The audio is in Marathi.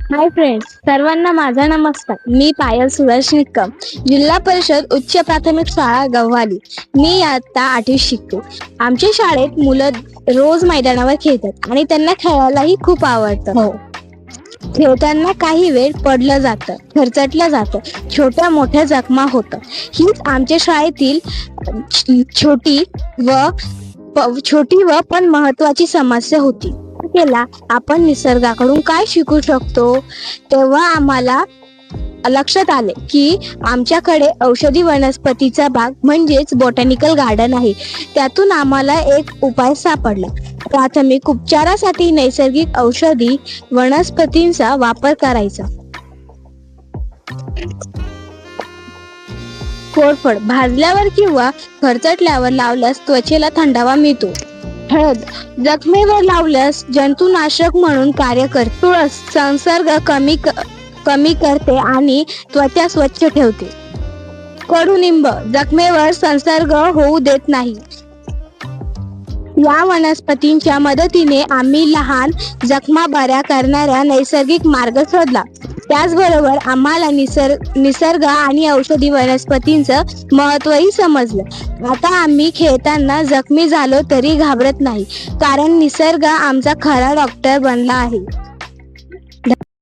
हाय फ्रेंड्स, सर्वांना माझा नमस्कार. मी पायल सुरेश निकम, जिल्हा परिषद उच्च प्राथमिक शाळा गव्हाली. मी आता 8वीत शिकतो. आमच्या शाळेत मुलं रोज मैदानावर खेळतात आणि त्यांना खेळायलाही खूप आवडतं. हो, खेळताना काही वेळ पडलं जातं, खरचटलं जातं, छोट्या मोठ्या जखमा होतं. हीच आमच्या शाळेतील छोटी व पण महत्वाची समस्या होती. केला आपण निसर्गाकडून काय शिकू शकतो. तेव्हा आम्हाला लक्षात आले की आमच्याकडे औषधी वनस्पतीचा बाग म्हणजेच बॉटॅनिकल गार्डन आहे. त्यातून आम्हाला एक उपाय सापडला. प्राथमिक उपचारासाठी नैसर्गिक औषधी वनस्पतींचा वापर करायचा. कोरफड भाजल्यावर किंवा खरचटल्यावर लावल्यास त्वचेला थंडावा मिळतो. हळद जखमेवर लावल्यास जंतुनाशक म्हणून कार्य करते. तुळस संसर्ग कमी करते आणि त्वचा स्वच्छ ठेवते. कडुनिंब जखमेवर संसर्ग होऊ देत नाही. या वनस्पतींच्या मदतीने आम्ही लहान जखमा बऱ्या करणारा नैसर्गिक मार्ग शोधला. त्याचबरोबर आम्हाला निसर्ग आणि औषधी वनस्पतींचं महत्त्वही समजलं. आता आम्ही खेळताना जखमी झालो तरी घाबरत नाही, कारण निसर्ग आमचा खरा डॉक्टर बनला आहे.